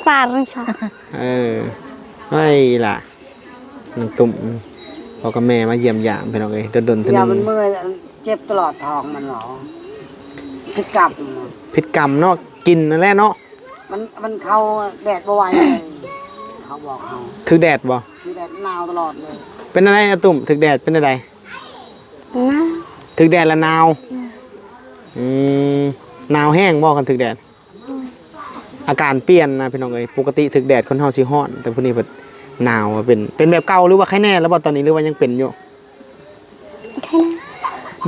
ฟาดนั่นใช่ไม่ล่ะน้องตุ่มพ่อกับแม่มาเยี่ยมยามไปน้องเอ้ยโดนๆเท่านึงมันเมื่อยเจ็บตลอดท้องมันหรอพิษกรรมพิษกรรมเนาะกินนั่นแหละเนาะมันเข้าแดดบ่ไหวเลยเขาบอกเขาถึกแดดบ่ถึกแดดหนาวตลอดเลยเป็นอะไรอะตุ่มถึกแดดเป็นอะไรถึกแดดละหนาวหนาวแห้งบ่กันถึกแดดอาการเปลี่ยนนะพี่น้องเอ้ยปกติถึกแดดคนเฮาสิร้อนแต่พวกนี้เพิ่นหนาวเป็นแบบเก่าหรือว่าไข้แน่แล้วบ่ตอนนี้หรือว่ายังเป็นอยู่ไข้แน่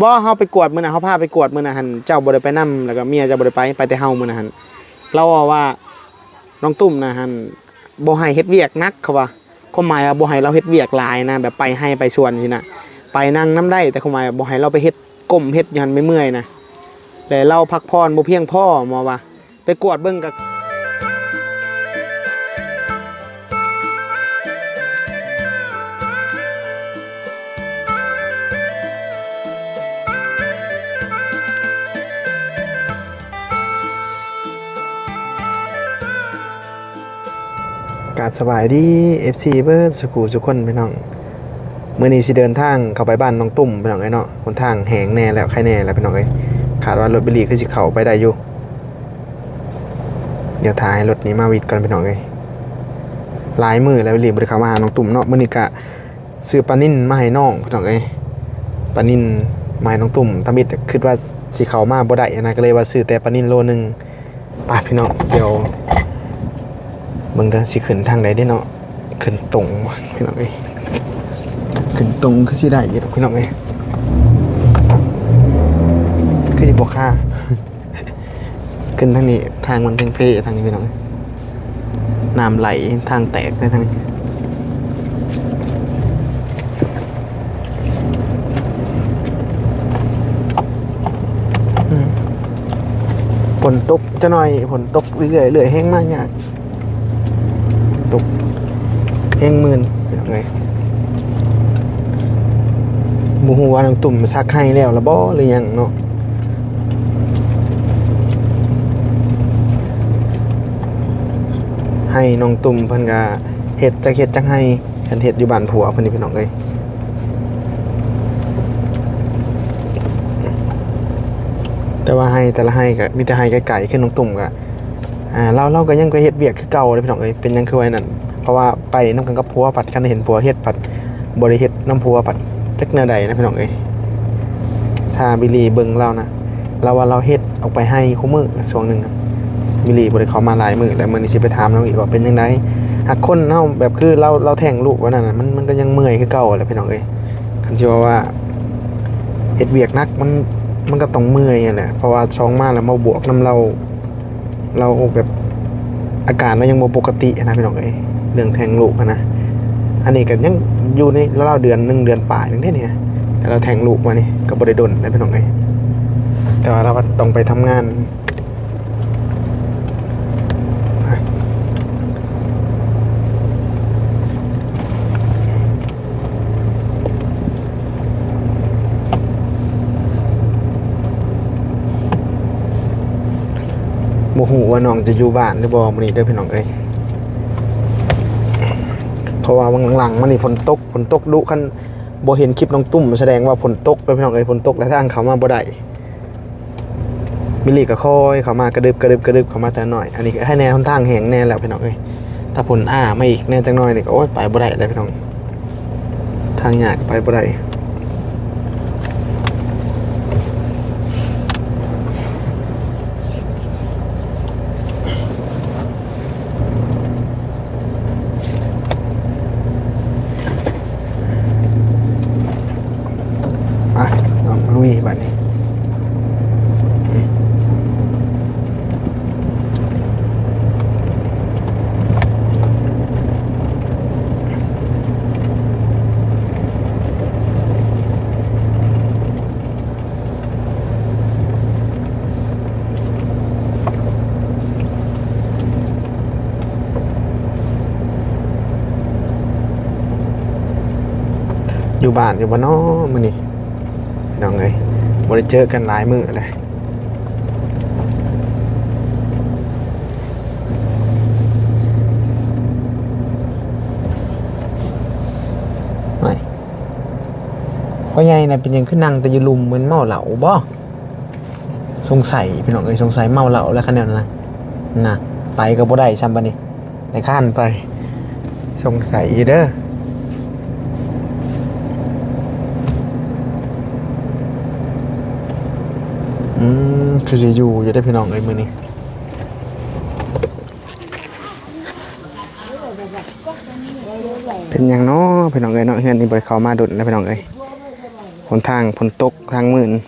บ่เฮาไปกวดมื้อน่ะเฮาพาไปกวดมื้อน่ะหั่นเจ้าบ่ได้ไปนำแล้วก็เมียเจ้าบ่ได้ไปแต่เฮามื้อน่ะหั่นเราว่าน้องตุ้มนะหั่นบ่ให้เฮ็ดเวียกนักเขาว่าความหมายว่าบ่ให้เราเฮ็ดเวียกหลายนะแบบไปให้ไปสวนสินะไปนั่งน้ำได้แต่ความหมายบ่ให้เราไปเฮ็ดก้มเฮ็ดอยู่หั่นไม่เมื่อยนะแต่เราพักผ่อนบ่เพียงพอหมอว่าไปกวดเบิ่งก็กาดสบายดี FC เบิร์ดสกูทุกคนพี่น้องเมื่อนี้สิเดินทางเข้าไปบ้านน้องตุ่มพี่น้องไอ้เนาะคนทางแหงแน่แล้วใครแน่แล้วพี่น้องเอ้ยขาดว่ารถบิลีคือสิเข้าไปได้อยู่เดี๋ยวถ่ายรถนี้มาวิดก่อนพี่น้องเอ้ยหลายมือแล้วบิลีบ่ได้เข้ามาหาน้องตุ่มเนาะมื้อนี้ก็ซื้อปลานิ่นมาให้น้องพี่น้องเอ้ยปลานิ่นมาให้น้องตุ่มตามิดคิดว่าสิเข้ามาบ่ได้นะก็เลยว่าซื้อแต่ปลานิ่นโลนึงไปพี่น้องเดี๋ยวเบิ่งเด้อสิขึ้นทางใดได้เนาะขึ้นตรงพี่น้องเอ้ยขึ้นตรงคือสิได้อยู่พี่น้องเอ้ยคือสิบ่ค่า ขึ้นทางนี้ทางมันเพ่ทางนี้พี่น้องน้ำไหลทางแตกได้ทางนี้ฝนตกจะหน่อยฝนตกเรื่อยๆแห้งมากเนี่ยตกแห้งมื่นเป็นไงบูฮูว่าน้องตุ่มซักให้แล้วละบ่หรือยังเนาะให้น้องตุ่มเพิ่นก็เฮ็ดจักให้เพิ่นเฮ็ดอยู่บ้านผัวเพิ่นนี่พี่น้องเอ้ยแต่ว่าให้แต่ละให้ก็มีแต่ให้ไก่ๆขึ้นน้องตุ่มก็เราก็ยังไปเฮ็ดเวียกคือเก่าเลยพี่น้องเอ้ยเป็นยังคือไว้นั่นเพราะว่าไปน้ำกันกับผัวปัดคันเห็นผัวเฮ็ดปัดบริเฮ็ดน้ำผัวปัดจักแนวใดนะพี่น้องเอ้ยถ้าบิลีเบิ่งเรานะเราว่าเราเฮ็ดออกไปให้คู่มือช่วงนึงบิลีบ่ได้เข้ามาหลายมื้อแล้วมื้อนี้สิไปถามน้องอีกว่าเป็นจังไดหากคนเฮาแบบคือเราแท่งลูกว่านั่นน่ะมันก็ยังเมื่อยคือเก่าแหละพี่น้องเอ้ยคันสิว่าเฮ็ดเวียกนักมันก็ต้องเมื่อยนั่นแหละเพราะว่าช่องมาแล้วมาบวกนำเราแบบอาการเรายังบ่ปกตินะพี่น้องเอ้ยเรื่องแทงลูกนะอันนี้ก็ยังอยู่ในราวเดือน1เดือนปลายนึงเนี่ยแต่เราแทงลูกมานี่ก็บ่ได้ดนนะพี่น้องเอ้ยแต่ว่าเราก็ต้องไปทำงานบ่ฮู้ว่าน้องจะอยู่บ้านหรือบ่มื้อนี้เด้อพี่น้องเอ้ยเพราะว่าหลังๆมันนี่ฝนตกดุคันบ่เห็นคลิปน้องตุ้มแสดงว่าฝนตกเด้อพี่น้องเอ้ยฝนตกแล้วทางเข้ามาบ่ได้มิลลี่ก็ค่อยเข้ามากระดึบเข้ามาแต่น้อยอันนี้ก็ให้แนวทางแห้งแน่แล้วพี่น้องเอ้ยถ้าฝนมาอีกแน่จังน้อยนี่ก็โอ๊ยไปบ่ได้แล้วพี่น้องทางยากไปบ่ได้ลุยบัดนี้อยู่บ้านอยู่บ้านน้อมื้อนี้น้องเอ้ยบ่ได้เจอกันหลายมื้อเลย พ่อใหญ่น่ะเป็นหยังขึ้นนั่งแต่อยู่ลุมเหมือนเมาเหล้าบ่สงสัยพี่น้องเอ้ยสงสัยเมาเหล้าแล้วคันแนวนั้นนะไปก็บ่ได้ซ้ำบัดนี้ในข้านไปสงสัยอยู่เด้อคือสิอยู่ได้พี่น้องเอ้ยมื้อนี้เป็นหยังเนาะพี่น้องเอ้ยเนาะเฮือนนี่บ่ได้เข้ามาดุดนะพี่น้องเอ้ยหนทางฝนตกทางมื้อนี้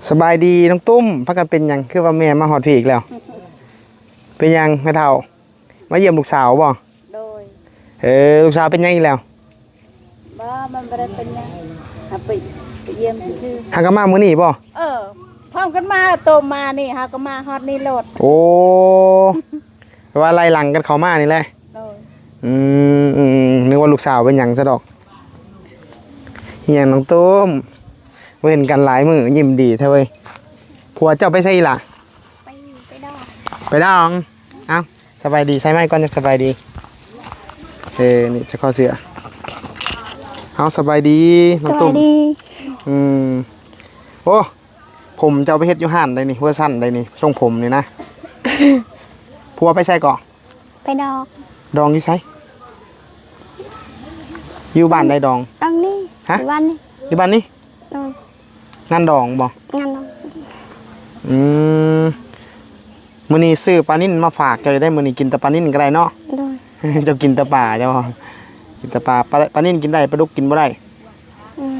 สบายดีน้องตุ้มพักกันเป็นหยังคือว่าแม่มาฮอดพี่อีกแล้วเป็นหยังแม่เฒ่ามาเยี่ยมลูกสาวบ่ โดย ลูกสาวเป็นหยังอีกแล้ว บ่มันบ่ได้เป็นหยังไปเยี่ยมชื่อ หากนมามื้อนี้บ่ พร้อมกันมาโตมานี่ฮะก็มาฮอดนี่โลด โอ้ว่าไล่หลังกันเข้ามานี่แหละ โดย นึกว่าลูกสาวเป็นหยังซะดอกอีหยังน้องตุ้มเห็นกันหลายมื้อยิ้มดีแท้เว้ยผัวเจ้าไปไสอีหล่ะ ไปดอก ไปดองเอ้าสบายดีใช่ไหมก่อนจะสบายดีนี่จะเข้าเสือเอาสบายดี ส น้อง วั ตุ้ ส ม ดี โอ้ผมจะเอาไปเฮ็ดอยู่ห้านได้นี่เวอร์สั้นได้นี่ช่วงผมนี่นะ ผัวไปใส่ก่อ ไปดอก ดองอยู่ไสอยู่บ้านได้ดอง ตรงนี้ ฮะ วันนี้ อยู่บ้านนี้ โดย งานดองบ่ งานดอก มื้อนี้ซื้อปลานิ่นมาฝากเจ้าได้มื้อนี้กินแต่ปลานิ่นก็ได้เนาะ โดย เจ้ากินแต่ปลาเจ้ากินแต่ปลาปลานิ่นกินได้ปลาดุกกินบ่ได้ อืม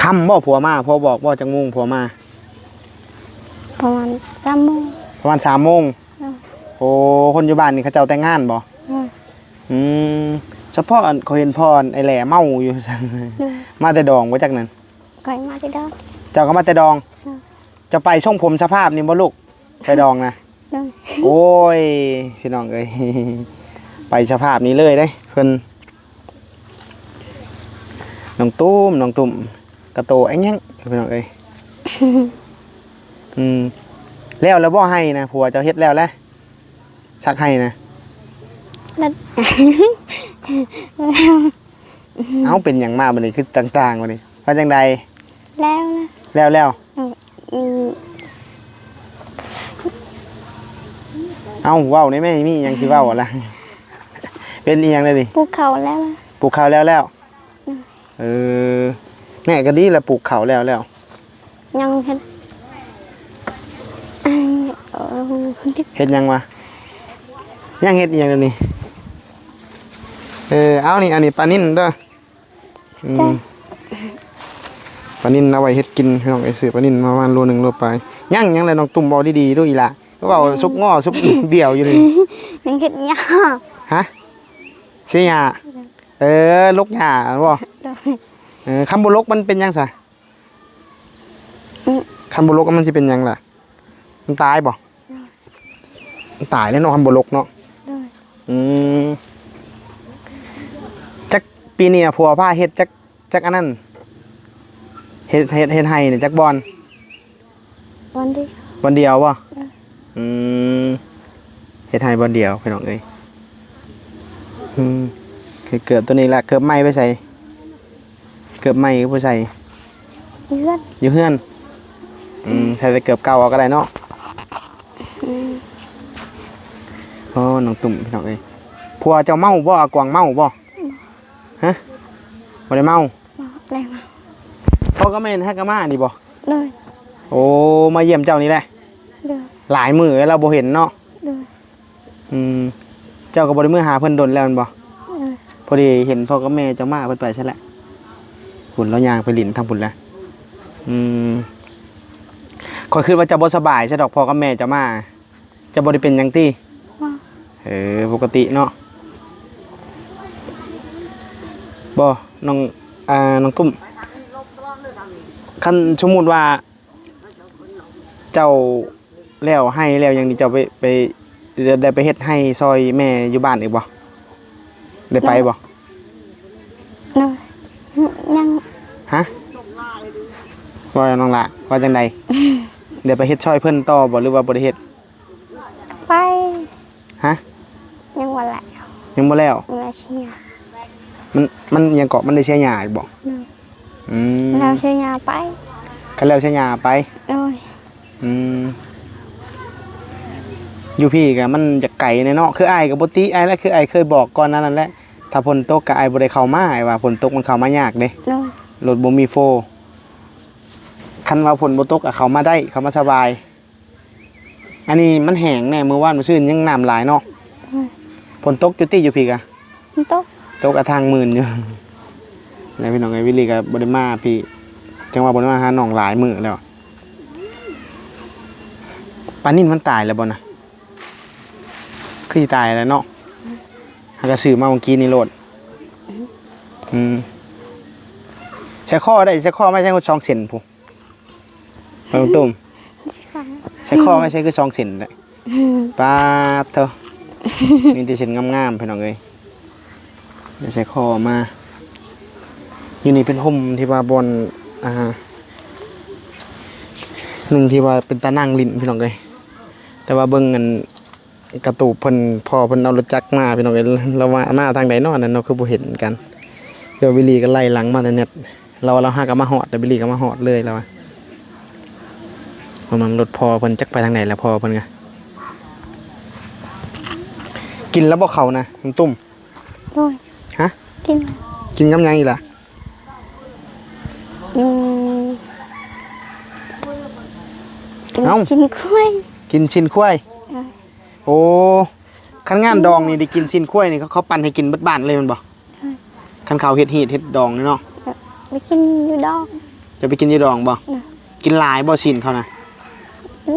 ค่ำบ่ผัวมาผัวบอกบ่จังโมงผัวมา ประมาณ3 โมง ประมาณ3 โมง โอ้คนอยู่บ้านนี่เขาเจ้าแต่งงานบ่ อืม เฉพาะเขาเห็นพ่อไอ้แหล่เมาอยู่ซั่น โดย มาแต่ดองบ่จักนั้น ก่อยมาไปดอก เจ้าก็มาแต่ดอง อืม จะไปช่องผมสภาพนี่บ่ลูกไปดองนะ โดย โอ้ยพี่น้องเอ้ย ไปสภาพนี้เลยเด้เพิ่นน้องตุ้มกระโตไอ้ยังพี่น้องเอ้ย แล้วบ่ให้นะผัวเจ้าเฮ็ดแล้วแหละชักให้นะ แล้ว เอาเป็นหยังมาบัดนี้คือต่างๆบัดนี้ว่าจังใด แล้วนะ แล้ว อืม เอาเว้าได้ไหมมีหยังสิเว้าล่ะ เป็นอีหยังเลยดิ ภูเขาแล้วนะ ปลูกข้าวแล้วแม่ก็ดีแล้วปลูกข้าวแล้ว ยังเห็นเออ เฮ็ดหยังวะยังเฮ็ดอีหยังเดี๋ยวนี้เอานี่อันนี้ปลานิ่นเด้อปลานิ่นเอาไว้เฮ็ดกินพี่น้องไอ้ซื้อปลานิ่นมาประมาณโลนึงโลไปยังเลยน้องตุ่มเว้าดีๆด้วยอีหล่ะก็เว้าซุปง้อซุป เบี่ยวอยู่นี่ ยังเห็นยาก ฮะสิหญ้าลกหญ้าบ่ โดย คันบ่ลกมันเป็นหยังซะคันบ่ลกมันสิเป็นหยังล่ะมันตายบ่มันตายแล้วเนาะคันบ่ลกเนาะ โดย จักปีนี้ผัวพาเฮ็ดจักอันนั้นเฮ็ดให้นี่จักบอน วันที่ วันเดียวบ่เฮ็ดให้บอนเดียวพี่น้องเอ้ยคือเกือบตัวนี้ละเกือบไหม้ไปใส่เกือบไหม้ก็ไปใส่ เลือด อยู่เฮือนใส่แต่เกือบเก่าเอาก็ได้เนาะโอ้น้องตุ่มพี่น้องเอ้ยผัวเจ้าเมาบ่กวางเมาบ่ฮะบ่ได้เมา อะไรมา พ่อก็แม่นให้กะมานี่บ่ เลย โอ้มาเยี่ยมเจ้านี่แหละ เลย หลายมื้อเราบ่เห็นเนาะ เลย เจ้าก็บ่ได้มื้อหาเพิ่นดนแล้วแม่นบ่ เลย พอดีเห็นพ่อกับแม่เจ้ามาเพิ่นไปใช่แหละพุ่นแล้วย่างไปหลินทางพุ่นแล้วข้อยคิดว่าจะบ่สบายใช่ดอกพ่อกับแม่เจ้ามาจะบ่ได้เป็นหยังติ ว่า ปกติเนาะบ่น้องตุ้มคันสมมุติว่าเจ้าแล้วให้แล้วยังนี่เจ้าไปได้ไปเฮ็ดให้ซอยแม่อยู่บ้านอีกบ่ได้ไปบ่ เลยยัง ฮะว่าน้องละว่าจังใด เดี๋ยวไปเฮ็ดช่อยเพิ่นต่อบ่หรือว่าบ่ได้เฮ็ด ไป ฮะ ยังวันละ ยังบ่แล้ว ยังละเชียร์ มันยังเกาะมันได้เสียหญ้าอีกบ่ เลย แล้วใช้ยาไป คันแล้วใช้ยาไป โดย อยู่พี่ก็มันจะไก่เนาะคืออ้ายก็บ่ติอ้ายแล้วคืออ้ายเคยบอกก่อนนั้นนั่นแหละถ้าฝนตกก็อ้ายบ่ได้เข้ามาอ้ายว่าฝนตกมันเข้ามายากเด้ โดย รถบ่มีโฟคันว่าฝนบ่ตกก็เข้ามาได้เข้ามาสบาย อันนี้มันแห้งแน่มื้อวานมื้อซื่นยังน้ำหลายเนาะฝนตกอยู่ติอยู่พี่ก็ มันตก ตกทางหมื่นอยู่ แล้วพี่น้องไอ้วิลลี่ก็บ่ได้มาพี่จังว่าบ่ได้มาหาน้องหลายมื้อแล้วปลานิ่นมันตายแล้วบ่นะคือสิตายแล้วเนาะหากระซื้อมาเมื่อกี้นี่โลดใช้ข้อได้ใช้ข้อไม่ใช่คือ2เซนพุไปตุ้มใช้ข้อไม่ใช่คือ2เซนได้ปลาเถอะนี่ที่เซนงามๆพี่น้องเอ้ยใช้ข้อมาอยู่นี่เป็นห่มที่ว่าบนหนึ่งที่ว่าเป็นตานั่งลิ้นพี่น้องเอ้ยแต่ว่าเบิ่งกันกระตูเพิ่นพอเพิ่นเอารถจักรมาพี่น้องเอ้ยเราว่ามาทางใดเนาะนั่นเนาะคือบ่เห็นกันเดี๋ยววิลลี่ก็ไล่หลังมาแต่เน็ตเราหาก็มาฮอดแต่วิลลี่ก็มาฮอดเลยแล้วว่ามันรถพอเพิ่นจักไปทางไหนแล้วพอเพิ่นก็กินแล้วบ่เข้านะน้ำตุ้ม โดย ฮะ กิน กินกำยังอีกล่ะ กินชิ้นกล้วย กินชิ้นข้วยโอ้คันงานดองนี่ได้กินชิ้นข้วยนี่เขาปั่นให้กินเบิดบ้านเลยมันบ่คันเขาเฮ็ดเฮ็ดดองนี่เนาะ ไปกินอยู่ดอก จะไปกินยี่ดองบ่กินหลายบ่ชิ้นเขานะ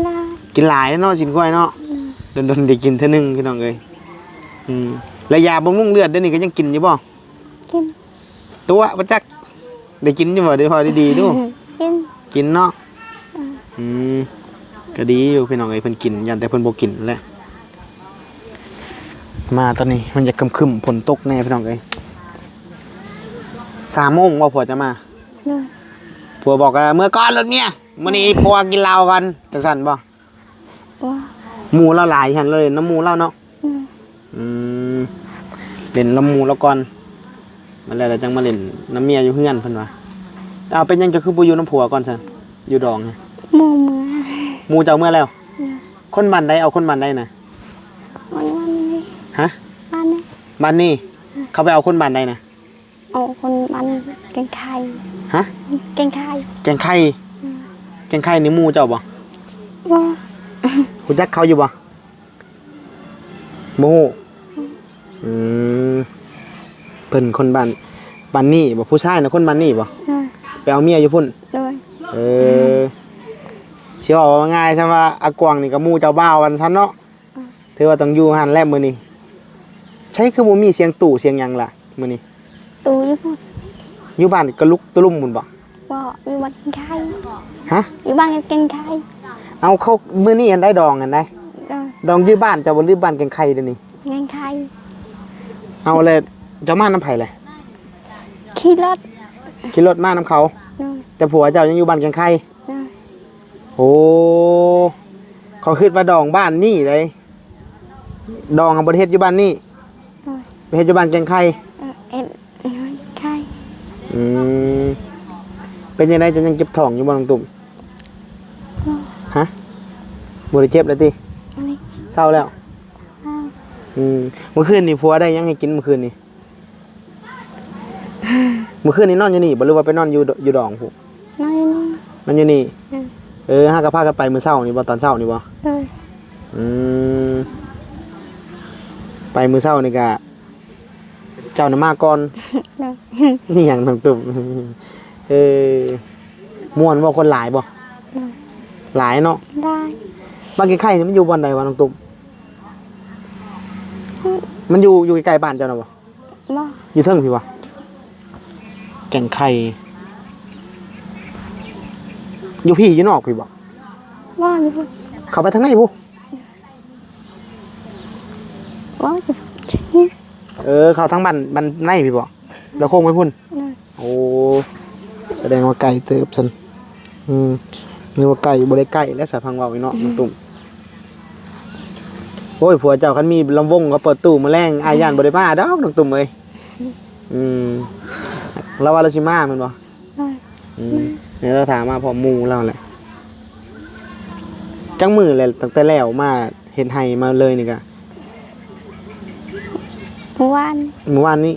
ลา กินหลายเนาะชิ้นข้วยเนาะโดนได้กินเท่านึงพี่น้องเอ้ยแล้วยาบำรุงเลือดเดี๋ยวนี้ก็ยังกินอยู่บ่ กิน ตัวบ่จักได้กินอยู่บ่ได้พอดีๆดู กิน กินเนาะก็ดีอยู่พี่น้องเอ้ยเพิ่นกินยันแต่เพิ่นบ่กินแหละมาตอนนี้มันจะครึมๆฝนตกแน่พี่น้องเอ้ย3 โมงว่าผัวจะมา โดย ผัวบอกว่าเมื่อก่อนรถเมียมื้อนี้ผัวกินเหล้ากันจังซั่นบ่ ว่า หมู่เราหลายหั่นเลยน้ำหมู่เราเนาะเล่นน้ำหมู่แล้วก่อนมาแล้วจังมาเล่นน้ำเมียอยู่เฮือนเพิ่นว่าเอาเป็นยังจะคือบ่อยู่น้ำผัวก่อนซั่นอยู่ดองไง โมเมื่อ หมู่เจ้าเมื่อแล้วคนบ้านใดเอาคนบ้านใดน่ะ วันนี้ ฮะ วันนี้ บ้านนี้เขาไปเอาคนบ้านใดน่ะ เอาคนมันแกงไข่ ฮะ แกงไข่ แกงไข่แกงไข่นี่หมู่เจ้าบ่ ว่า รู้จักเขาอยู่บ่บ่ฮู้เพิ่นคนบ้านนี้บ่ผู้ชายน่ะคนบ้านนี้บ่ โดย ไปเอาเมียอยู่พุ่น โดย สิว่าว่าง่ายใช่ว่าอากวางนี่ก็หมู่เจ้าบ่าวกันซั่นเนาะถือว่าต้องอยู่หั่นแหละมื้อนี้ใช่คือบ่มีเสียงตู่เสียงหยังล่ะมื้อนี้ ตูอยู่พุ่น อยู่บ้านก็ลุกตะลุ่มพุ่นบ่ ว่าอยู่บ้านแกงไข่ ฮะ อยู่บ้านแกงไข่ เอาเขามื้อนี้อันได้ดองกันได้ โดย ดองอยู่บ้านเจ้าบ่ลือบ้านแกงไข่เด้อนี่ แกงไข่ เอาเลยเจ้ามาน้ำไผเลย ขี่รถ ขี่รถมาน้ำเขา โดย แต่ผัวเจ้ายังอยู่บ้านแกงไข่ โดย โอ้เขาคิดว่าดองบ้านนี่เลยดองของประเทศอยู่บ้านนี่ โดย ประเทศอยู่บ้านแกงไข่ เอ็ดไข่ เป็นยังไงจะยังเจ็บท้องอยู่บ้านตุ่มฮะบ่ได้เจ็บเลยติ อันนี้ เศร้าแล้วเมื่อคืนนี่ผัวได้ยังให้กินเมื่อคืนนี่เมื่อคืนนี่นอนอยู่นี่บ่หรือว่าไปนอนอยู่ดองผู้ น้อยนี่ นอนอยู่นี่ห้ากะพากันไปมื้อเช้านี่บ่ตอนเช้านี่บ่ โดย ไปมื้อเช้านี่ก็เจ้าน่ะมาก่อน โดย นี่หยังตุ่มม่วนบ่คนหลายบ่หลายเนาะ ได้ บ้านไข่นี่มันอยู่บ่อนใดวะน้องตุ่มมันอยู่ใกล้ๆบ้านเจ้าน่ะบ่ บ่ อยู่เทิงพี่บ่แก่งไข่อยู่พี่อยู่นอกพี่บ่ บ่อยู่พุ่น เข้าไปทางไหนผู้ บ่อยู่ เข้าทางบ้านในพี่บ่แล้วโค้งไปพุ่น โดย โอ้แสดงว่าไก่เติบซั่นนึกว่าไก่บ่ได้ไก่และสะพังเว้าอีเนาะน้องตุ่มโอ้ยผัวเจ้าคันมีลำวงก็เปิดตู้มื้อแรงอายย่านบ่ได้มาดอกน้องตุ่มเอ้ยเราว่าเราสิมาแม่นบ่ โดย เนี่ยเราถามมาพอหมู่เราแหละจังมือเลยตั้งแต่แล้วมาเห็นไห้มาเลยนี่กะ เมื่อวาน เมื่อวานนี้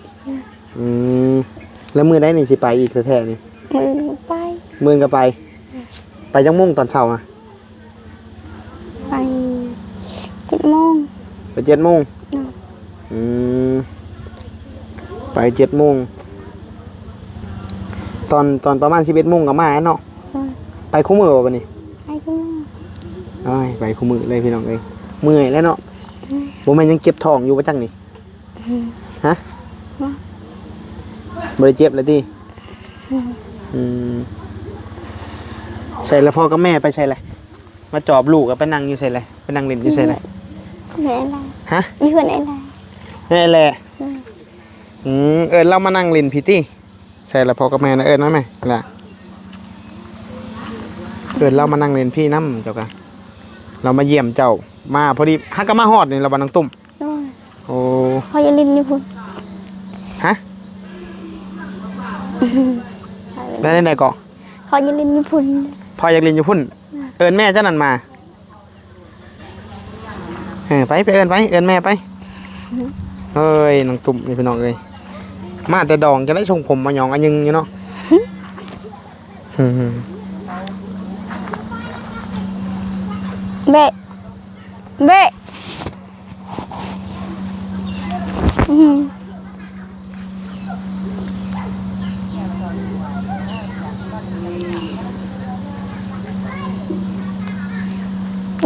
แล้วมือได้นี่สิไปอีกแท้ๆนี่ มือไป มือก็ไป ไปจังมุ่งตอนเช้าอ่ะ ไป7 โมง ไป7 โมงไป7 โมงตอนประมาณ11 โมงก็มาเนาะไปคู่มือป่ะนี่ ไปกู ไปคู่มือเลยพี่น้องเอ้ยเมื่อยแล้วเนาะบ่แม่นยังเจ็บท้องอยู่บ่จังนี่ฮะบ่ได้เจ็บเลยติใส่แล้วพ่อกับแม่ไปใส่เลยมาจอบลูกก็ไปนั่งอยู่ใส่เลยไปนั่งเล่นอยู่ใส่เลย ไหนอะไร ฮะ ยี่ห้อไหนอะไร นี่แหละเรามานั่งเล่นพี่ตี้ใส่แล้วพ่อกับแม่นะนะแม่ล่ะเรามานั่งเล่นพี่น้ำเจ้ากันเรามาเยี่ยมเจ้ามาพอดีฮักก็มาฮอดนี่เราบ้านน้องตุ่มโอ้ พอจะลินญี่ปุ่น ฮะได้ไหนก่อ พอจะลินญี่ปุ่น พออยากเรียนอยู่พุ่นแม่เจ้านั่นมาไปเอิญแม่ไปเฮ้ยน้องตุ่มนี่พี่น้องเลยมาแต่ดองจะได้ส่งผมมาหยองอันยังอยู่เนาะเบะเบะ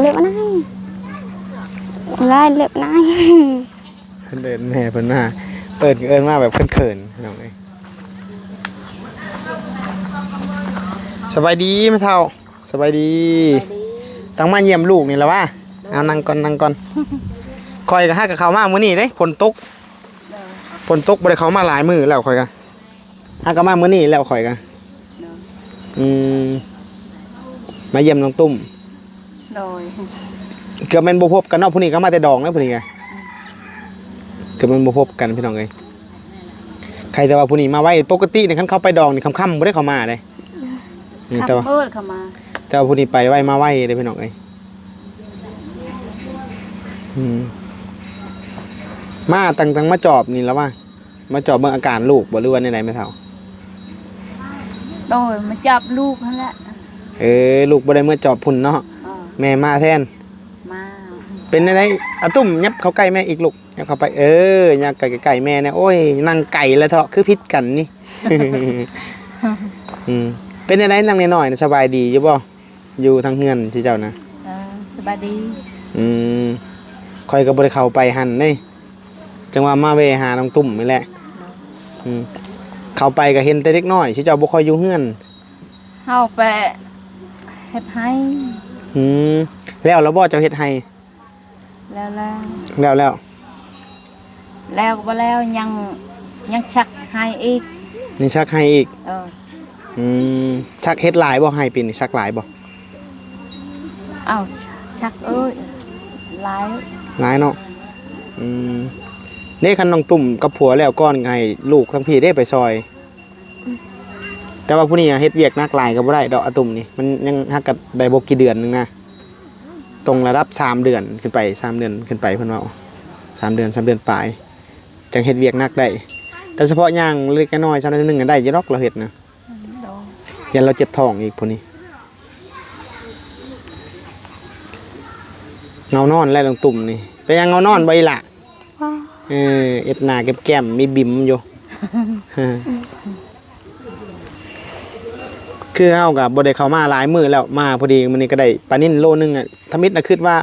เล็บนายไล่เล็บนาย เดินแม่เพิ่นมาเอิญมาแบบเขินๆพี่น้องเลยสบายดีแม่เฒ่าสบายดีตั้งมาเยี่ยมลูกนี่แหละวะเอานั่งก่อนคอยกับฮักกับเขามามื้อนี้เด้ฝนตกบ่ได้เขามาหลายมื้อแล้วคอยกันฮักกับมามื้อนี้แล้วคอยกันมาเยี่ยมน้องตุ้มโดยเกือบแม่นบ่พบกันเนาะผู้นี้ก็มาแต่ดองแล้วผู้นี้ไงเกือบแม่นบ่พบกันพี่น้องเอ้ยใครแต่ว่าผู้นี้มาไว้ปกติเนี่ยคันเข้าไปดองนี่ค่ำๆบ่ได้เข้ามาเลยแต่ว่าเข้ามาแต่ว่าผู้นี้ไปไว้มาไว้เด้พี่น้องเอ้ยมาตั้งมาจอบนี่แล้วว่ามาจอบเบิ่งอาการลูกบ่หรือว่าไหนๆแม่เฒ่าโดยมาจับลูกนั่นแหละลูกบ่ได้เมื่อจอบพุ่นเนาะแม่มาแทนมาเป็นอะไรอาตุ้มยับเข้าใกล้แม่อีกลูกยับเข้าไปยับไก่แม่เนี่ยโอ้ยนั่งไก่แล้วเถอะคือพิษกันนี่ เป็นอะไรนั่งหน่อยๆสบายดีอยู่บ่อยู่ทางเฮือนที่เจ้านะสบายดีคอยกับบริเข้าไปหันนี่จังว่ามาเวหาน้องตุ่มนี่แหละเข้าไปก็เห็นแต่เล็กน้อยที่เจ้าบ่คอยอยู่เฮือนเข้าไปเฮ็ดให้แล้วบ่เจ้าเฮ็ดให้แล้วก็บ่แล้วยังชักให้อีกนี่ชักให้อีกชักเฮ็ดหลายบ่ให้ปีนี้ชักหลายบ่อ้าวชักหลายเนาะนี่คันน้องตุ่มกับผัวแล้วก้อนไงลูกทั้งพี่ได้ไปซอยแต่ว่าผู้นี้เฮ็ดเวียกนักหลายก็บ่ได้ดอกอาตุ่มนี่มันยังฮักกับได้บ่กี่เดือนนึงนะตรงระดับ3 เดือนขึ้นไป3 เดือนขึ้นไปเพิ่นว่า3 เดือนปลายจังเฮ็ดเวียกนักได้แต่เฉพาะย่างเล็กน้อย3 เดือนนึงก็ได้อยู่ดอกเราเฮ็ดนะยันเราเจ็บท้องอีกผู้นี้เงานอนแล้วลงตุ่มนี่ไปยังเงานอนบ่อีหล่ะเอ็ดหน้าแก้มมีบิ่มอยู่คือเฮาก็บ่ได้เข้ามาหลายมื้อแล้วมาพอดีมื้อนี้ก็ได้ปลานิ่นโลนึงอ่ะทมิตรน่ะคิดว่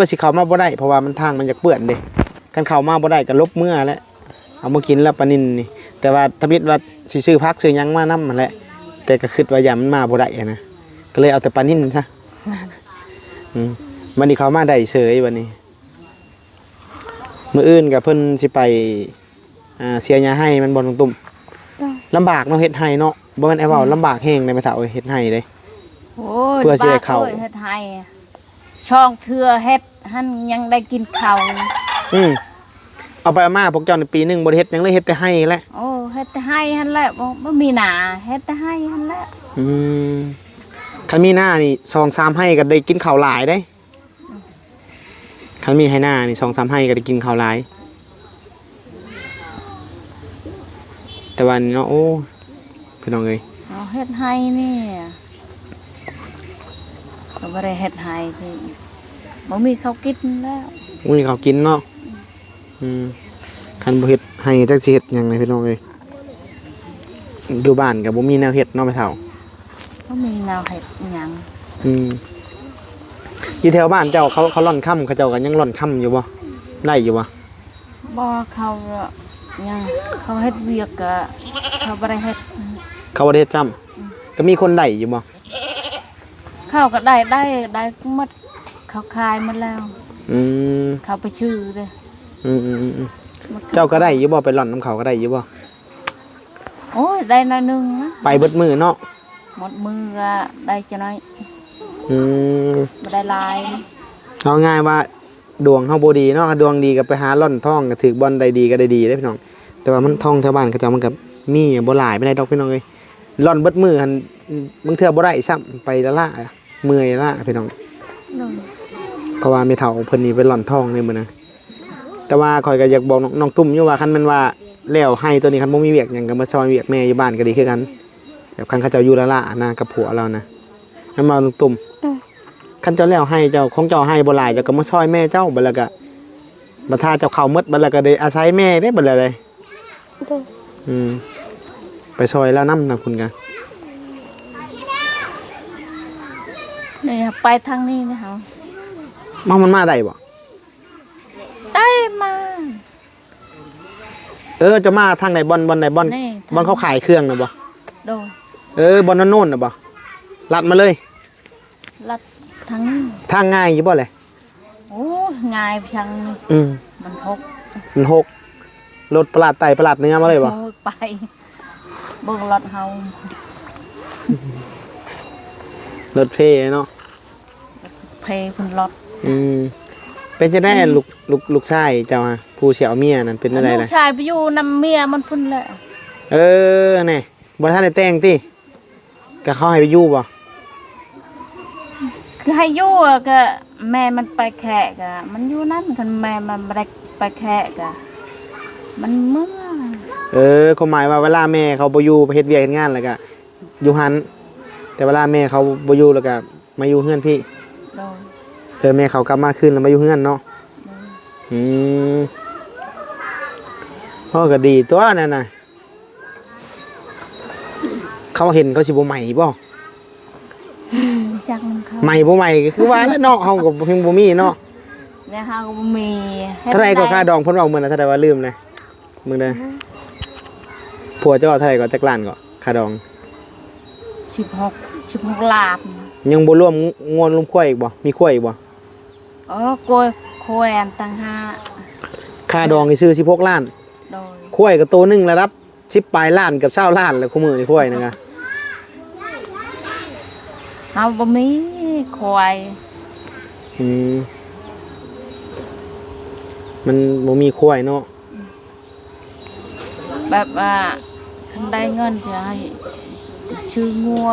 าสิเข้ามาบ่ได้เพราะว่ามันทางมันอยากเปื้อนเด้คันเข้ามาบ่ได้ก็ลบมื้อแล้วเอามากินแล้วปลานิ่นนี่แต่ว่าทมิตรว่าสิซื้อผักซื้อหยังมานำนั่นแหละแต่ก็คิดว่าอย่ามันมาบ่ได้นะก็เลยเอาแต่ปลานิ่นซะวันนี้เขามาได้เฉยวันนี้มื้ออื่นก็เพิ่นสิไปเสียหญ้าให้มันบ่ลงตุ่มลำบากเนาะเฮ็ดให้เนาะบ่แม่นไอ้เว้าลำบากแฮงได้แม่เฒ่าเฮ็ดให้เด้เพื่อสิได้เข้าเฮ็ดให้ช่องเทื่อเฮ็ดหั่นยังได้กินข้าวเอาไปมาพวกเจ้าในปีนึงบ่ได้เฮ็ดหยังเลยเฮ็ดแต่ให้แหละ เฮ็ดแต่ให้หั่นแหละบ่มีหน้าเฮ็ดแต่ให้หั่นแหละ คันมีหน้านี่2-3ให้ก็ได้กินข้าวหลายได้คันมีให้หน้านี่2-3ให้ก็ได้กินข้าวหลายแต่วันนี้เนาะโอ้พี่น้องเอ้ย เอาเฮ็ดให้นี่ก็บ่ได้เฮ็ดให้ที่บ่มีข้าวกินแล้ว มีข้าวกินเนาะคันบ่เฮ็ดให้จักสิเฮ็ดหยังไงพี่น้องเอ้ยอยู่บ้านก็บ่มีแนวเฮ็ดเนาะไปเฒ่า บ่มีแนวเฮ็ดหยัง อยู่แถวบ้านเจ้าเขาร่อนค่ำเขาเจ้าก็ยังร่อนค่ำอยู่บ่ได้อยู่บ่ บ่เขายังเขาเฮ็ดเวียกก็เขาบ่ได้เฮ็ด เขาบ่ได้เฮ็ดจ้ำก็มีคนได้อยู่บ่ เขาก็ได้หมดเขาขายหมดแล้ว เขาไปชื่อเด้อเจ้าก็ได้อยู่บ่ไปร่อนน้ำเขาก็ได้อยู่บ่ โอ้ยได้หน่อยนึงนะ ไปเบิดมื้อเนาะ หมดมือก็ได้จะน้อย บ่ได้หลาย เอาง่ายว่าดวงเฮาบ่ดีเนาะดวงดีก็ไปหาร่อนทองก็ถือบ่อนใดดีก็ได้ดีเด้พี่น้องแต่ว่ามันทองแถวบ้านเขาเจ้ามันก็มีบ่หลายไม่ได้ดอกพี่น้องเอ้ยร่อนเบิดมื้อหั่นบางเทื่อบ่ได้ซ้ำไปละล่าเมื่อยละพี่น้องเพราะว่าแม่เฒ่าเพิ่นนี่ไปร่อนทองในมื้อนั้นแต่ว่าข่อยก็อยากบอกน้องตุ้มอยู่ว่าคันแม่นว่าแล้วให้ตัวนี้คันบ่มีเวียกหยังก็มาซอยเวียกแม่อยู่บ้านก็ดีคือกันแบบคันเขาเจ้าอยู่ละล่านะกับผัวเรานะให้มาน้องตุ้มคันเจ้าแล้วให้เจ้าของเจ้าให้บ่หลายเจ้าก็มาซอยแม่เจ้าบัดแล้วก็บัดถ้าเจ้าเข้าหมดบัดแล้วก็ได้อาศัยแม่ได้บัดแล้วเลยไปซอยแล้วนำคุณกัน นี่ไปทางนี้นะเฮา มันมาได้บ่ ได้มา จะมาทางไหนบอลไหนบอล นี่ บอลเขาขายเครื่องน่ะบ่ โดย บอลโน่นน่ะบ่ลัดมาเลย ลัดทางนี้ ทางง่ายอยู่บ่เลย โอ้ง่ายจังนี่มันพก มันหกรถประหลาดไต่ประหลาดเนื้อมาเลยบ่ โอ้ยไปเบิ่งรถเฮาร ถเพเนาะ เพเพิ่นรถ เป็นจะได้ลูกชายเจ้าฮะผู้เสี่ยวเมียนั่นเป็นอะไร ลู ล่ะ กชายไปอยู่นำเมียมันพุ่นแหละ นี่บ่ทันได้แต่งติก็เขาให้ไปอยู่บ่ คือให้อยู่อะก็แม่มันไปแขกอะมันอยู่นั่นคันแม่มันบ่ได้ไปแขกอะมันเมื่อ ความหมายว่าเวลาแม่เขาบ่อยู่ไปเฮ็ดเวียกเฮ็ดงานแล้วก็อยู่หันแต่เวลาแม่เขาบ่อยู่แล้วก็มาอยู่เฮือนพี่ โดย เพื่อแม่เขากลับมาคืนแล้วมาอยู่เฮือนเนาะก็ดีตัวนั่นน่ะเขาเห็นเขาสิบ่ใหม่บ่ จักมันเขา ใหม่บ่ใหม่ก็คือว่าแล้วเนาะเฮาก็เพิ่งบ่มีเนาะ แล้วเฮาก็บ่มีฮ็ เท่าไหร่ก็ค่าดองเพิ่นเว้ามื้อน่ะเท่าไหร่ว่าลืมเลยมึงเด้อผัวเจ้าเท่าไหร่ก็จักล้านก็ค่าดอง 16ล้าน ยังบ่รวมงวนรวมข้วยอีกบ่มีข้วยอีกบ่ โกยโคแอนต่างหาก ค่าดองนี่ซื้อ16ล้าน โดย ข้วยก็ตัวนึงระดับ10ปลายล้านกับ20ล้านแล้วคู่มือนี่ข้วยนึงอ่ะ เฮาบ่มีควาย มันบ่มีข้วยเนาะ แบบว่าคันได้เงินจะให้ชื่องัว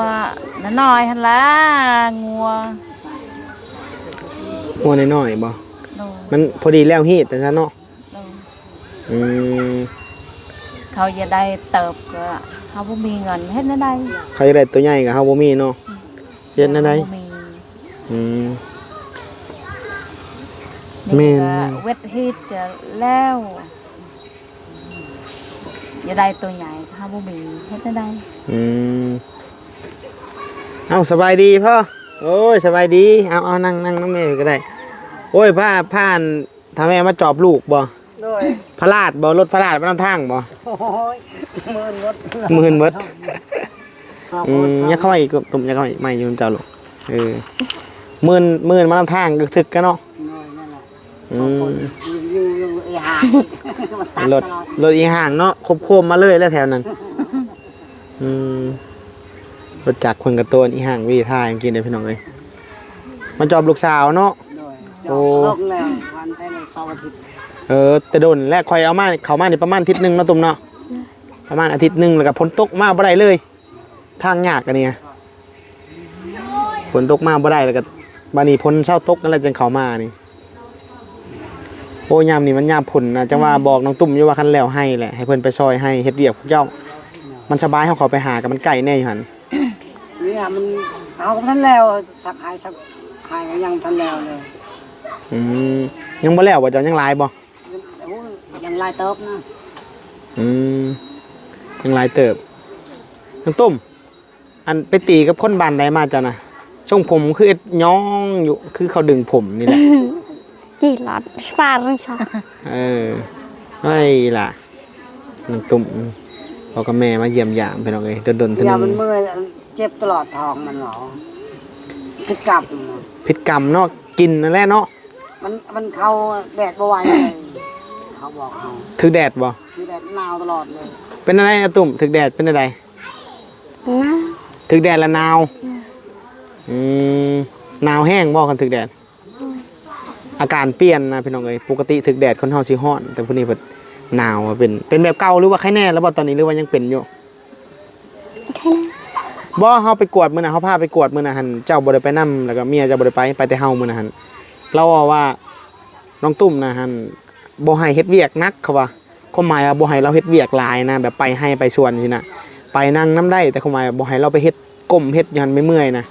น้อยๆหั่นล่ะงัว งัวน้อยๆบ่ โดย มันพอดีแล้วฮีดแต่ซะเนาะ โดย เขา เขาจะได้เติบก็เฮาบ่มีเงินเฮ็ดได้ เขาจะได้ตัวใหญ่ก็เฮาบ่มีเนาะเฮ็ดแนวใด บ่มี แม่ นี่ น ก็เวทฮีดก็แล้วจะได้ตัวใหญ่เฮาบ่มีเฮ็ดได้ เอาสบายดีพ่อโอ้ยสบายดีเอานั่งน้ำแม่ก็ได้โอ้ยผ่านทำแม่มาจอบลูกบ่ โดย พลาดบ่รถพลาดไปนำทางบ่ โอ้ยมื่นรถ มื่นเบิด สองคน อย่าเข้ามาอีกตุ่มอย่าเข้ามาอีกไม่อยู่เจ้าลูกมื่นมานำทางก็ถึกกันเนาะ น้อยนั่นแหละสองคนอยู่ไอ้หางมันตัด ร ต ถ ลอด รถอีห่างเนาะโคมมาเลยแล้วแถวนั้นรถจักรคนกับตัวอีห่างวิท่าอย่างกินเลยพี่น้องเลยมาจอบลูกสาวเนาะ โดยจบลงแล้ววันได้เลย2 อาทิตย์ แต่โดนและคอยเอามาเขามาในประมาณอาทิศนึงเนาะตุ่มเนาะ ประมาณอาทิตย์หนึงแล้วก็ฝนตกมาบ่ได้เลยทางยากอันนี้ฝนตกมาบ่ได้แล้วก็บัดนี้ฝนเช้าตกนั่นแหละจึงเข้ามานี่โอ้ยามนี่มันยามฝนนะจังว่าบอกน้องตุ้มอยู่ว่าคันแล้วให้แหละให้เพิ่นไปซอยให้เฮ็ดเวียกพวกเจ้ามันสบายเฮาเข้าไปหากับมันใกล้แน่อยู่หั่น เนี่ยมันเอาทันแล้วสักหายก็ยังทันแล้วเลย ยังบ่แล้วบ่เจ้ายังหลายบ่ โอ้ยยังลายเติบนะ ยังหลายเติบน้องตุ้มอันไปตีกับคนบ้านใดมาเจ้านะทรงผมคือเอ็ดย้องอยู่คือเขาดึงผมนี่แหละ กี่หลอดฟาดต้องชอบ เฮ้ยล่ะน้องตุ้มพ่อกับแม่มาเยี่ยมยามไปน้องเอ้ยดนๆเท่า อย่า นึ มัน ง เมื่อยเจ็บตลอดท้องมันหรอพิษกรรม ผิดกรรมเนาะกินนั่นแหละเนาะ มันเข้าแดดบ่ไหวเลยเขาบอกเขา ถึกแดดบ่ คือแดดหนาวตลอดเลย เป็นอะไรอะตุ้มถึกแดดเป็นอะไร นะ ถึกแดดละหนาวหนาวแห้งบ่กันถึกแดดอาการเปลี่ยนนะพี่น้องเอ้ยปกติถึกแดดคนเฮาสิร้อนแต่พวกนี้เพิ่นหนาวเป็นแบบเก่าหรือว่าใครแน่แล้วบ่ตอนนี้หรือว่ายังเป็นอยู่ แค่นั้น บ่เฮาไปกวดมื้อน่ะเฮาพาไปกวดมื้อน่ะหั่นเจ้าบ่ได้ไปนํแล้วก็เมียเจ้าบ่ได้ไปแต่เฮามื้อน่ะหั่นเราว่าน้องตุ้มน่ะหั่นบ่ให้เฮ็ดเวียกหนักเขาว่าความหมายว่าบ่ให้เราเฮ็ดเวียกหลายนะแบบไปให้ไปสวนสินะไปนั่งน้ำได้แต่ความหมายบ่ให้เราไปเฮ็ดก้มเฮ็ดอยู่หั่นไม่เมื่อยนะ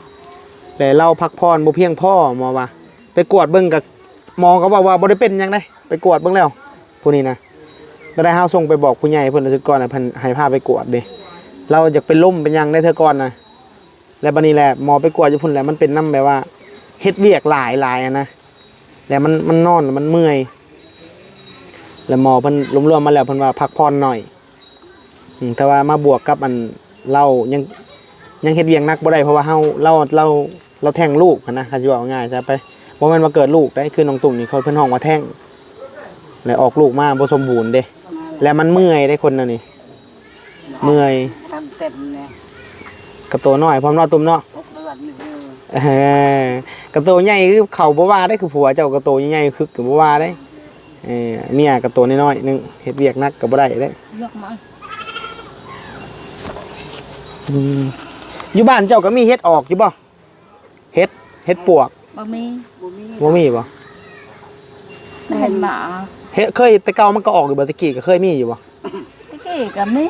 แต่เราพักผ่อนบ่เพียงพอหมอว่าไปกวดเบิ่งกับหมอก็บอกว่าบ่ได้เป็นหยังได้ไปกวดเบิ่งแล้วผู้นี้นะแล้วได้เฮาส่งไปบอกผู้ใหญ่เพิ่นซะก่อนน่ะเพิ่นให้พาไปกวดเด้เราอยากเป็นลมเป็นหยังได้เธอก่อนนะแล้วบัดนี้แหละหมอไปกวดอยู่พุ่นแหละมันเป็นน้ำแบบว่าเฮ็ดเวียกหลายอะนะแล้วมันนอนมันเมื่อยแล้วหมอเพิ่นรวมๆมาแล้วเพิ่นว่าพักผ่อนหน่อยแต่ว่ามาบวกกับอันเรายังเฮ็ดเวียกหนักบ่ได้เพราะว่าเราแท้งลูกนะถ้าสิว่าง่ายซะไปบ่แม่นว่าเกิดลูกได้คือน้องตุ่มนี่เขาเพิ่นห้องว่าแท้งแล้วออกลูกมาบ่สมบูรณ์เด้แล้วมันเมื่อยได้คนน่ะนี่เมื่อย ทำเต็มเนี่ย กระโตน้อยพร้อมเนาะตุ่มเนาะ 6 เดือนนี่คือก ระโตใหญ่คือเขาบ่ว่าได้คือผัวเจ้ากระโตใหญ่ๆคือบ่ว่าได้เนี่ยกระโตน้อยๆนึงเฮ็ดเวียกหนักก็บ่ได้เด้ ยกมา อยู่บ้านเจ้าก็มีเฮ็ดออกอยู่บ่เฮ็ดปวก บ่มี บ่มีบ่ ไม่เห็นหมา เฮ็ดเคยแต่เก่ามันก็ออกอยู่บ่ตะกี้ก็เคยมีอยู่บ่ ตะกี้ก็มี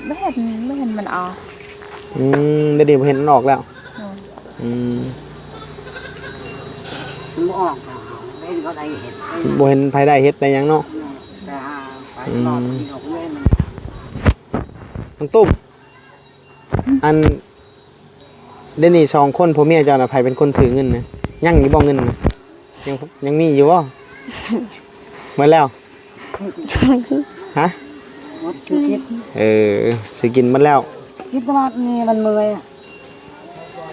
ไม่เห็นมันออก เดี๋ยวนี้บ่เห็นมันออกแล้วอืม มันบ่ออกเล่นเขาได้เห็ด บ่เห็นไผได้เฮ็ดได้หยังเนาะ แต่หาไปนอนที่ออกเล่น น้องตุ้มอันเดี๋ยวนี้2คนผัวเมียเจ้าน่ะไผเป็นคนถือเงินนะยังอยู่บ่เงินนะยังมีอยู่บ่หมดแล้วฮะ หมดคือคิด สิกินหมดแล้ว คิดว่านี่มันเมื่อย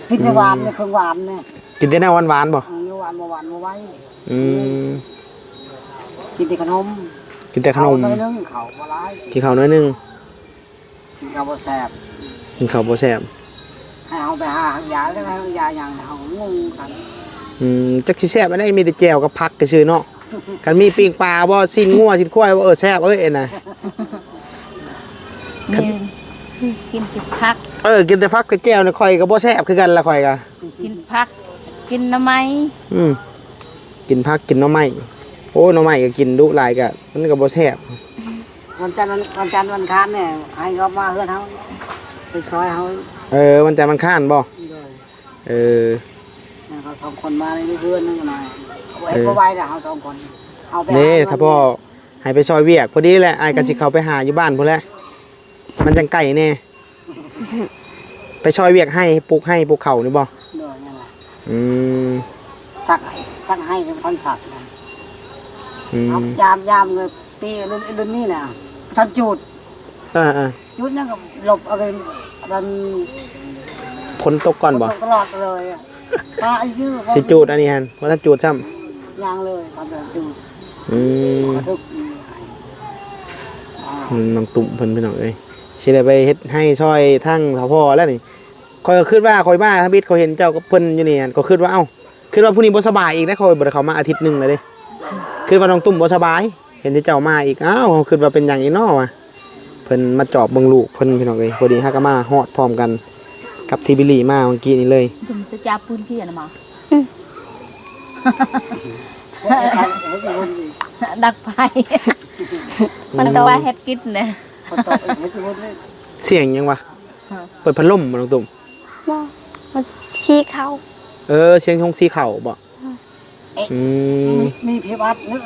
คิดในหวานเนี่ยเครื่องหวานเนี่ย กินได้แน่หวานๆบ่ เมื่อวานมาไว้ กินแต่ขนม กินแต่ขนม ข้าวนึงข้าวปลา กินข้าวน้อยนึง กินข้าวบ่แซ่บ กินข้าวบ่แซ่บ ให้เอาไปหาหางยาแล้วให้หางยาอย่างเฮางงกัน จักสิแซ่บอันใดมีแต่แจ่วกับผักซื่อๆเนาะคันมีปิ้งปลาบ่สิ้นงัวสิ้นควายบ่แซ่บเอ้ยน่ะ กินติดพัก กินแต่ผักแต่แจ่วนี่ข่อยก็บ่แซ่บคือกันละข่อยก็ กินพัก กินน้ำไม้ กินผักกินหน่อไม้โอ้หน่อไม้ก็กินดุหลายก็มันก็บ่แซ่บ วันจันทร์วันค้านเนี่ยให้เขามาเฮือนเฮาไปซอยเฮา มันแต่มันค้านบ่เขาสองคนมาในเพื่อนนั่นหน่อยเอาไว้บ่ไหวแล้วเฮาสองคนเอาไป นี่ถ้าพ่อให้ไปซอยเวียกพอดีแหละอ้ายก็สิเข้าไปหาอยู่บ้านพุ่นแหละมันจังไก่แน่ไปซอยเวียกให้ปลูกข้าวนี่บ่ เด้อนั่นแหละ สักให้เป็นคนสักนะเอายามเลยปีรุ่นนี้น่ะท่านจูดจูดนั่นก็หลบเอาไปดัน ฝนตกก่อนบ่ ตลอดเลยป้าชื่อ สิจูดอันนี้ฮันว่าถ้าจูดซ้ำ ยางเลยตอนเดินจูดทุก น้องตุ่มเพิ่นพี่น้องเอ้ยสิได้ไปเฮ็ดให้ช่วยทั้งสพแล้วนี่ข่อยก็คิดว่าข่อยมาถ้าบิดเขาเห็นเจ้าก็เพิ่นอยู่นี่หั่นก็คิดว่าคิดว่าผู้นี้บ่สบายอีกนะข่อยบ่ได้เข้ามาอาทิตย์นึงแล้วเด้คิดว่าน้องตุ่มบ่สบายเห็นที่เจ้ามาอีกคิดว่าเป็นหยังอีกเนาะว่ะ พิ่นมาจอบเบิ่งลูกเพิ่นพี่น้องเอ้ยพอดีฮักก็มาฮอดพร้อมกันกับที่บิลลี่มาเมื่อกี้นี้เลย ถึงจะจับปืนเที่ยนะมาดักไฟมันดักไฟเฮ็ดกินเนี่ย เสียงยังวะเปิดพัดลมบ่น้องตุ่ม บ่มาชี้เขา เสียงชงสีเข่าบ่มีพิบัตินึก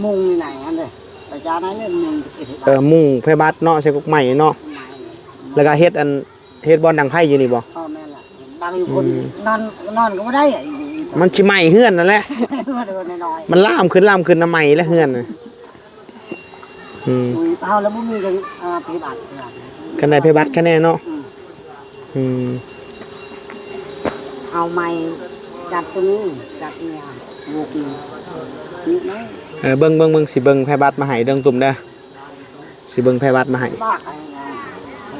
มุงไหนอันเด้อประจานั้นเนี่ยมุง มุงไผบัดเนาะใส่กกใหม่เนาะแล้วก็เฮ็ดบอลดังไพ่อยู่นี่บ่ พ่อแม่ล่ะดังอยู่คนนอนก็บ่ได้อ่ะ มันสิไหม้เฮือนนั่นแหละ น้อย มันล่ามขึ้นน้ำไหม้แล้วเฮือนน่ะเอาแล้วบ่มีกันพิบัติ กันได้ไผบัดคะแนนเนาะเอาไม้จับตรงนี้จับเนี่ยลูกนี่ไหม เบิ่งสิเบิ่งไผบัดมาให้เด้งตุ่มเด้อสิเบิ่งไผบัดมาให้ บ้า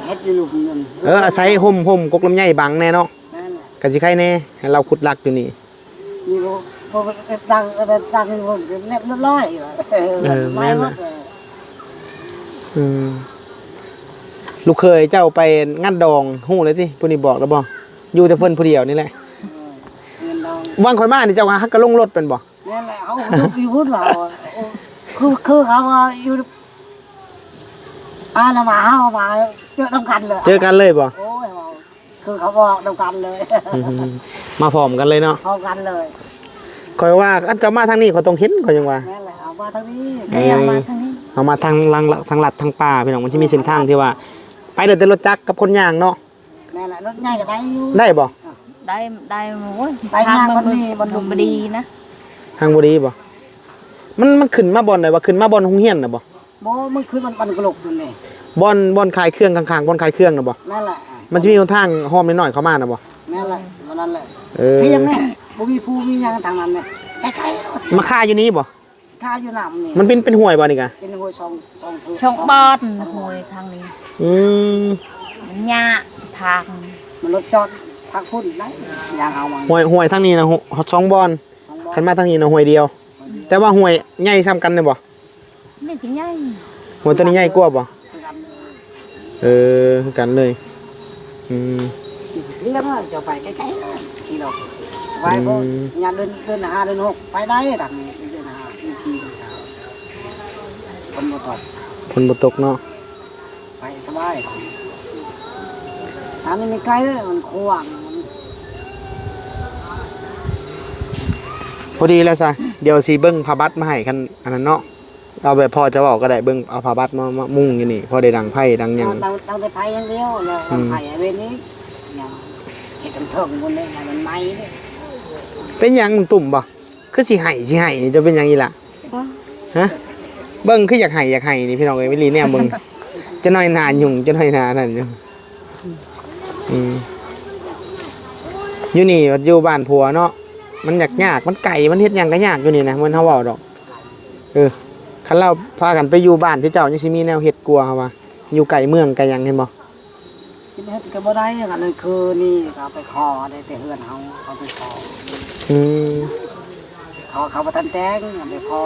เฮ็ดอยู่ลูกเงิน อาศัยห่มกกลำไยบังแน่เนาะ นั่นแหละ ก็สิใครแน่ให้เราขุดลักอยู่นี่ มีพอดังผมเรียบร้อยไม่หมด ลูกเคยเจ้าไปงัดดองฮู้เลยติผู้นี้บอกแล้วบ่อยู่แต่เพิ่นผู้เดียวนี่แหละ เงินดอง ว่างข่อยมานี่เจ้าฮักก็ลงรถเป็นบ่ นั่นแหละเขาอยู่พูดเราคือเขาอยู่ละมาเฮามาเจอกันเลย เจอกันเลยบ่ โอ้ยคือเขาบอกเดียวกันเลย มาพร้อมกันเลยเนาะ พร้อมกันเลย ข่อยว่าอันเจ้ามาทางนี้ข่อยต้องเห็นข่อยจังว่า นั่นแหละเอามาทางนี้ เอามาทางนี้ เอามาทางลัดทางป่าพี่น้องมันสิมีเส้นทางที่ว่า ไปเดินแต่รถจักรกับคนย่างเนาะ นั่นแหละรถง่ายก็ได้อยู่ ได้บ่ ได้โอ้ย ไปงานมันมีมัน ลมดีนะ ทางบ่ดีบ่มันขึ้นมาบ่อนได้ว่าขึ้นมาบ่อนโรงเรียนน่ะบ่ โบมันคือมันปันกระโหลกนั่นนี่ บ่อนขายเครื่องข้างๆบ่อนขายเครื่องน่ะบ่ นั่นแหละ มันจะมีทางห้อมน้อยๆเข้ามาน่ะบ่ นั่นแหละมันนั่นแหละ เออ เพียงแน่บ่มีผู้มียังทางนั้นเนี่ยใกล้ๆ มาค่าอยู่นี่บ่ ข้าอยู่น้ำนี่ มันเป็นห้วยบ่นี่กะ เป็นหัวช่อง ช่องบอนหวยทางนี้ อืม มันยากทาง มันรถจอดพักพุ่นได้ยางเอามา ห้วยทางนี้นะฮอด2บ่อนคันมาทางนี้นะห้วยเดียว แต่ว่าห้วยใหญ่ซ้ำกันได้บ่ นี่ถึงใหญ่ ห้วยตัวนี้ใหญ่กว่าบ่คือกันเลยเรียกว่าจะไปใกล้ๆที่เราไปพวกงานเดิน5 เดือน 6ไปได้ดังนี้เดือน5ทีคนบ่ตก ฝนบ่ตกเนาะ ไปสบายอันนี้ไม่ไกลเลยมันขวาง พอดีแล้วซะเดี๋ยวสิเบิ่งผ้าบัดมาให้กันอันนั้นเนาะเอาแบบพอจะบอกก็ได้เบิ่งเอาผ้าบัดมามุ่งอยู่นี่พอได้ดังไผดังหยัง เราไปอย่างเดียวแล้วไผ่เวนี้อย่างเห็ดเถิงบนนี้มันไม้เนี่ย เป็นหยังตุ่มบ่คือสิให้นี่จะเป็นหยังอีล่ะฮะเบิ่งคืออยากให้นี่พี่น้องเอ้ยวิลีเนี่ยเบิ่งจะน้อยหนายุ่งจะน้อยหนานั่นอยู่อยู่นี่อยู่บ้านผัวเนาะมันยากมันไก่มันเฮ็ดหยังก็ยากอยู่นี่นะมันเฮาเว้าดอกคันเราพากันไปอยู่บ้านที่เจ้ายังสิมีแนวเฮ็ดกลัวเฮาว่าอยู่ไกลเมืองไกลหยังเห็นบ่ กินเฮ็ดก็บ่ได้กันเลยคือนี่เขาไปคอได้แต่เฮือนเขาไปคอเขาบ่ทันแต่งไปคอ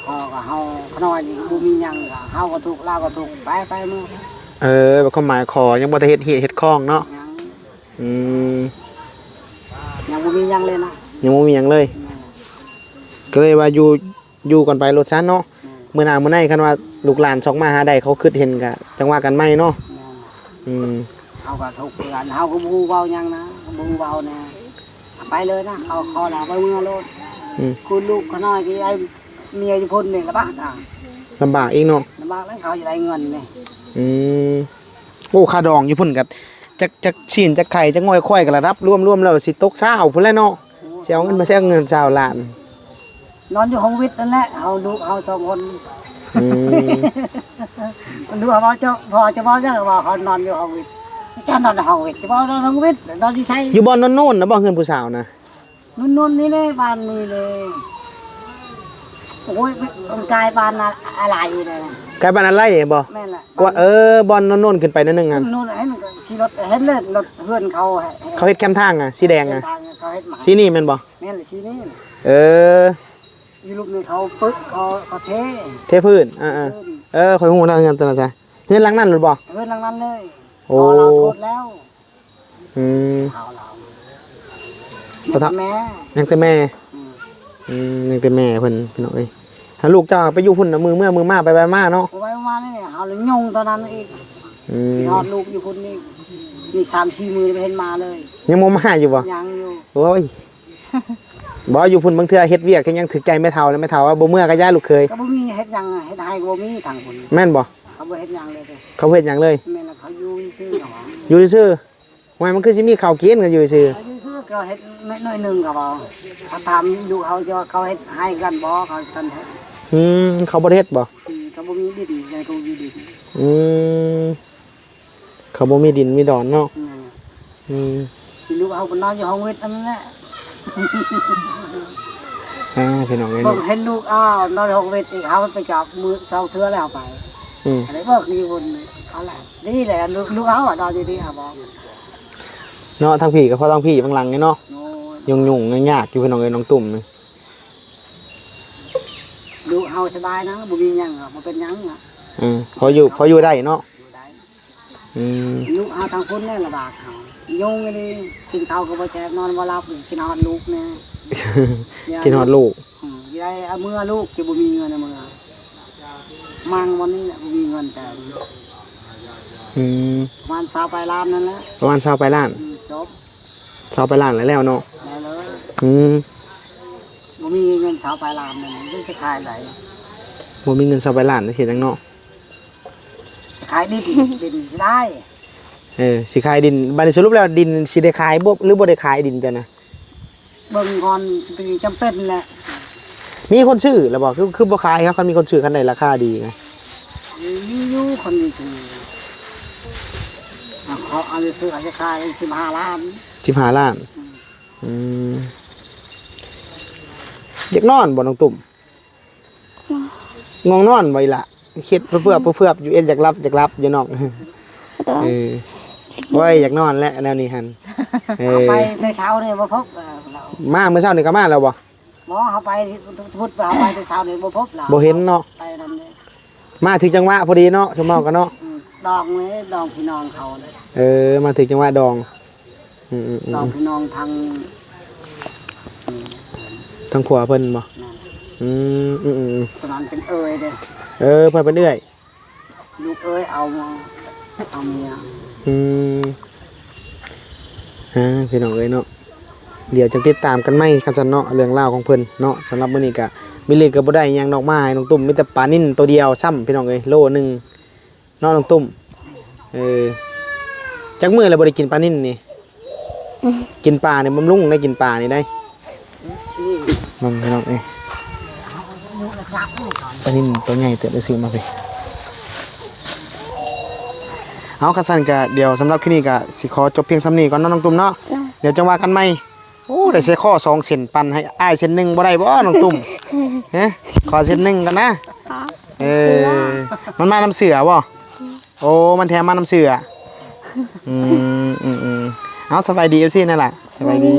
คอก็เฮาขน้อยนี่บ่มีหยังก็เฮาก็ถูกลาวก็ถูกไปมื้อแบบความหมายขอยังบ่ได้เฮ็ดคล้องเนาะยังบ่มีหยังเลยนะ ยังบ่มีหยังเลยก็เลยว่าอยู่ก่อนไปรถชั้นเนาะมื้อหน้ามื้อไหนคันว่าลูกหลานชอกมาหาได้เขาคิดเห็นก็จังว่ากันใหม่เนาะเฮาก็ถูกกันเฮาก็บ่ฮู้เว้าหยังนะบ่ฮู้เว้าแน่ไปเลยนะเขาคอลาไปเมื่อโลดคุณลูกขน้อยที่ไอ้เมียอยู่พุ่นนี่ลำบากลำบากอีกเนาะลำบากแล้วเขาจะได้เงินนี่โอ้ค่าดองอยู่พุ่นกับจักชิ้นจักไข่จักง่อยค่อยกันระดับรวมแล้วสิตก20พุ่นแล้วเนาะสิเอาเงินมาใช้เงิน20ล้านนอนอยู่ห้องวิทย์นั่นแหละเอาลูกเอา2 คนมันดูว่าเจ้าพอจะบอกจังว่าเขานอนอยู่ห้องวิทย์จะนอนในห้องวิทย์จะบอกนอนห้องวิทย์นอนที่ไสอยู่บ่อนโน่นๆนะบ่เฮือนผู้สาวนะนุ่นๆนี่เลยบ้านนี้เลยโอ้ยมันกลายบ้านอะไรเลยกลายบ้านอะไรบ่แม่นแหละก็บ่อนโน่นๆขึ้นไปนิดนึงอ่ะนู่นเห็นขี่รถเห็นเลยรถเพื่อนเขาเฮ็ดแคมทางอ่ะสีแดงอ่ะเขาเฮ็ดมาสีนี่แม่นบ่แม่นสีนี้อยู่ลูกนี่เขาปึ๊กเขาเทพื้น ข่อยฮู้แล้วงานตอนนั้นจ้ะเฮือนหลังนั้นหรือบ่ เพื่อนหลังนั้นเลย โอ้ พอเราโทษแล้ว อืม เผาเรา ขอโทษ แม่ ยังแต่แม่ อืม ยังแต่แม่เพิ่นพี่น้องเอ้ยถ้าลูกเจ้าไปอยู่พุ่นน่ะมือมาไปมาเนาะ เอาไว้มานี่เอาเลยยงตอนนั้นอีก อืม ทอดลูกอยู่พุ่นนี่3-4 มือไปเห็นมาเลย ยังบ่มาอยู่บ่ ยังอยู่ โอ้ย บ่อยู่พุ่นบางเทื่อเฮ็ดเวียกก็ยังถึกใจไม่เท่าเลยไม่เท่าว่าบ่เมื่อก็ย้ายลูกเคย ก็บ่มีเฮ็ดหยังอะเฮ็ดให้ก็บ่มีทางพุ่น แม่นบ่ เขาบ่เฮ็ดหยังเลยเด้ เขาเฮ็ดหยังเลย แม่นเขาอยู่ซื่อๆเขา อยู่ซื่อๆว่ามันคือสิมีข้าวกินกันอยู่ซื่อ เขาอยู่ซื่อก็เฮ็ดน้อยหนึงก็บ่เขาถามอยู่เขาจะเขาเฮ็ดให้กันบ่เขากันเฮ็ด เขาบ่ได้เฮ็ดบ่ เขาบ่มีดินใจเขาอยู่ดิน อืมเขาบ่มีดินมีดอนเนาะ อืม ลูกเอาไปนอนอยู่ห้องเวทนั่นแหละ พี่น้องเอ้ย บอ เนาะ กเห็นลูกอ้าวนอนอยู่ห้องเวทอีกเขาไปจับมือเสาเทือแล้วเอาไป อืม อะไรบอกนี่คนเขาแหละนี่แหละลูกเอาอ่ะนอนดีๆอ่ะบอก เนาะทางพี่ก็พอทางพี่บางหลังนี่เนาะ โน่ ยุ่งๆยากๆอยู่พี่น้องเอ้ยน้องตุ่มนี่ ลูกเฮาสบายนะบ่มีหยังอ่ะบ่เป็นหยังอ่ะ พออยู่ได้เนาะ อยู่ได้ อืม ลูกเฮาทางคนนี่ลำบากเขายุ่งเลยกินข้าวก็บ่แซ่บนอนบ่หลับกินฮอดลูกแน่ กินฮอดลูก ยายเอามือลูกจะบ่มีเงินในมือมั่งวันนี้แหละบ่มีเงินแต่ อืม ประมาณ20 ปลายล้านนั่นแหละ ประมาณ20ไปล้าน จบ 20ไปล้านแล้วเนาะ ได้เลย อืม บ่มีเงิน20 ปลายล้านนั่นมันจะขายไหน บ่มีเงิน20ไปล้านเฮ็ดจังเนาะ จะขายดินดินสิได้ สิขายดินบัดนี้สรุปแล้วดินสิได้ขายบ่หรือบ่ได้ขายดินจ้ะนะ เบิ่งก่อนเป็นจำเป็นแหละ มีคนซื้อแล้วบ่คือบ่ขายครับคันมีคนซื้อคันใดราคาดีไง มีอยู่คนนี้ซื้อเขาเอาไปซื้อเขาจะขาย15 ล้าน 15ล้านอืมอยากนอนบ่น้องตุ่มง่วงนอนบ่อีหล่ะคิดเพื่ออยู่เอ็นอยากรับอยู่น้องโอ้ยอยากนอนแล้วแนวนี้หั่นเอาไปในเช้าเนี่ยบ่พบเรา มาเมื่อเช้านี่ก็มาแล้วบ่ หมอเขาไปพุทธเอาไปในเช้าเนี่ยบ่พบเรา บ่เห็นเนาะ ไปนั่นเลย มาถึงจังหวะพอดีเนาะชั่วโมงกันเนาะ ดองเลยดองพี่น้องเขาเลย มาถึงจังหวะดองดองพี่น้องทาง ทางขวาเพิ่นบ่ นั่น ต ตอนนั้นเป็นเอ้ยเด้ เพิ่นไปเรื่อย ลูกเอ้ยเอาเมีย พี่น้องเอ้ยเนาะเดี๋ยวจะติดตามกันไหมกันจันเนาะเรื่องราวของเพิ่นเนาะสำหรับมื้อนี้ก็มีเล็กก็บ่ได้หยังดอกไม้น้องตุ่มมีแต่ปลานิ่นตัวเดียวซ้ำพี่น้องเอ้ยโลนึงเนาะน้องตุ่มจักมื้อแล้วบ่ได้กินปลานิ่นนี่กินปลานี่บำรุงได้กินปลานี่ได้มันพี่น้องเอ้ยปลานิ่นตัวใหญ่เติบได้ซื้อมาสิเอากระสันกะเดี๋ยวสำหรับที่นี่กะสิขอจบเพียงสำนี้ก่อนเนาะน้องตุ่มเนาะเดี๋ยวจังว่ากันใหม่โอ้ได้ใช้ข้อ2เส้นปันให้อ้ายเส้น1บ่ได้บ่น้องตุ่มขอเส้น1กันนะมันมาน้ำเสือบ่โอ้มันแถมมาน้ำเสือเอาสบายดี FC นั่นแหละสบายดี